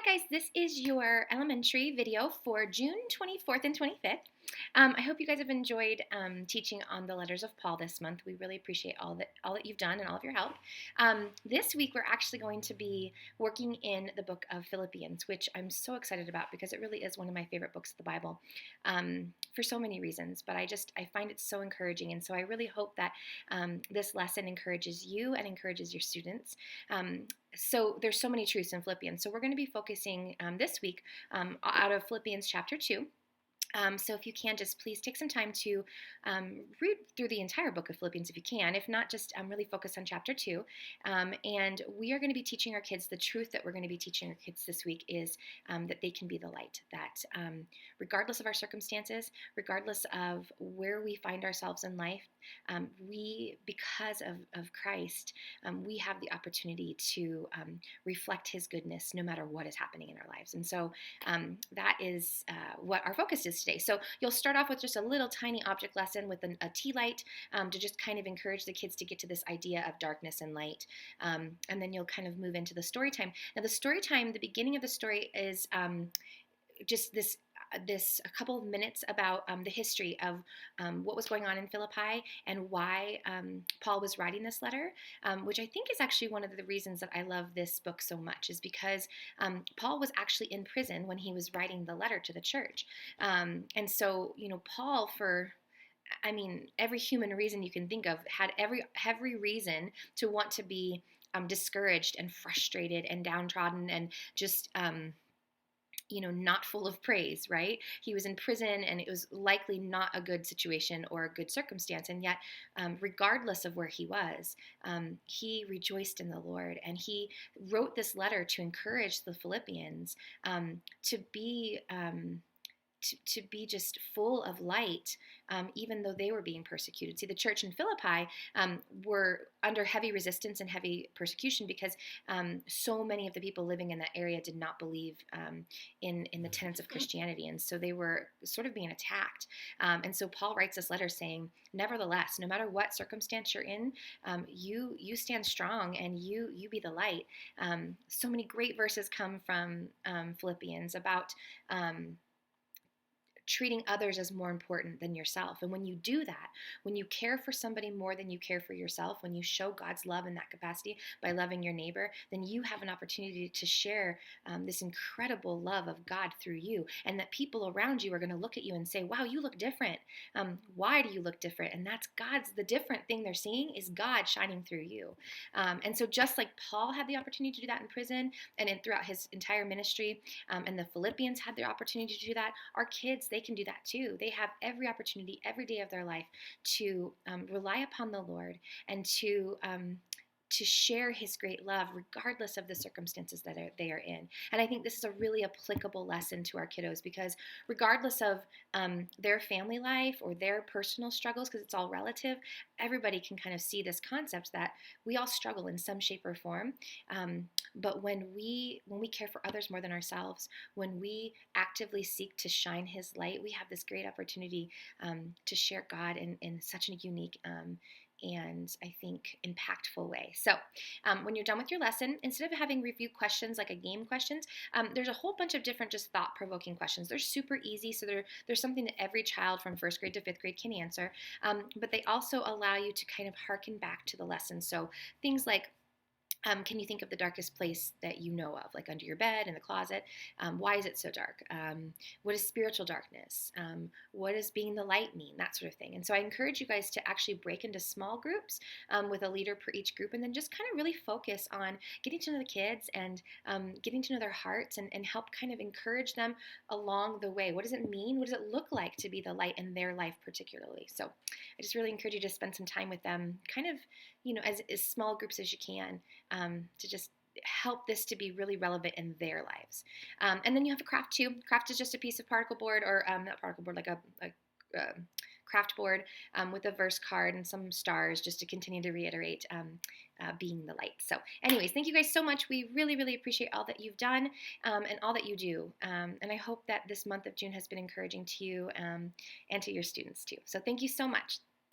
Hi guys, this is your elementary video for June 24th and 25th. I hope you guys have enjoyed teaching on the letters of Paul this month. We really appreciate all that you've done and all of your help. This week we're actually going to be working in the book of Philippians, which I'm so excited about because it really is one of my favorite books of the Bible for so many reasons. But I find it so encouraging, and so I really hope that this lesson encourages you and encourages your students. So there's so many truths in Philippians. So we're going to be focusing this week out of Philippians chapter 2. So if you can, just please take some time to read through the entire book of Philippians if you can. If not, just really focus on chapter 2. And we are going to be teaching our kids, the truth that we're going to be teaching our kids this week is that they can be the light, that regardless of our circumstances, regardless of where we find ourselves in life, because of Christ, we have the opportunity to reflect His goodness no matter what is happening in our lives. And so that is what our focus is today. So you'll start off with just a little tiny object lesson with a tea light to just kind of encourage the kids to get to this idea of darkness and light. And then you'll kind of move into the story time. Now the story time, the beginning of the story is just this a couple of minutes about the history of what was going on in Philippi and why Paul was writing this letter, which I think is actually one of the reasons that I love this book so much, is because Paul was actually in prison when he was writing the letter to the church. And so, Paul, for every human reason you can think of, had every reason to want to be discouraged and frustrated and downtrodden and just not full of praise, right? He was in prison and it was likely not a good situation or a good circumstance. And yet, regardless of where he was, he rejoiced in the Lord. And he wrote this letter to encourage the Philippians to be just full of light, even though they were being persecuted. See, the church in Philippi were under heavy resistance and heavy persecution because so many of the people living in that area did not believe in the tenets of Christianity, and so they were sort of being attacked. And so Paul writes this letter saying, nevertheless, no matter what circumstance you're in, you stand strong and you be the light. So many great verses come from Philippians about treating others as more important than yourself. And when you do that, when you care for somebody more than you care for yourself, when you show God's love in that capacity by loving your neighbor, then you have an opportunity to share this incredible love of God through you, and that people around you are going to look at you and say, wow, you look different. Why do you look different? And that's the different thing they're seeing is God shining through you. And so just like Paul had the opportunity to do that in prison and throughout his entire ministry, and the Philippians had the opportunity to do that, our kids, they can do that too. They have every opportunity every day of their life to rely upon the Lord and to share His great love regardless of the circumstances that they are in. And I think this is a really applicable lesson to our kiddos because regardless of their family life or their personal struggles, because it's all relative, everybody can kind of see this concept that we all struggle in some shape or form. But when we care for others more than ourselves, when we actively seek to shine His light, we have this great opportunity to share God in such a unique and I think impactful way. So when you're done with your lesson, instead of having review questions like a game questions, there's a whole bunch of different just thought-provoking questions. They're super easy, so there's something that every child from 1st grade to 5th grade can answer, but they also allow you to kind of hearken back to the lesson. So things like, can you think of the darkest place that you know of, like under your bed, in the closet? Why is it so dark? What is spiritual darkness? What does being the light mean? That sort of thing. And so I encourage you guys to actually break into small groups with a leader per each group, and then just kind of really focus on getting to know the kids and getting to know their hearts and help kind of encourage them along the way. What does it mean? What does it look like to be the light in their life particularly? So I just really encourage you to spend some time with them, kind of, as small groups as you can, to just help this to be really relevant in their lives. And then you have a craft too. Craft is just a piece of particle board, or not particle board, like a craft board with a verse card and some stars, just to continue to reiterate being the light. So anyways, thank you guys so much. We really, really appreciate all that you've done and all that you do. And I hope that this month of June has been encouraging to you and to your students too. So thank you so much.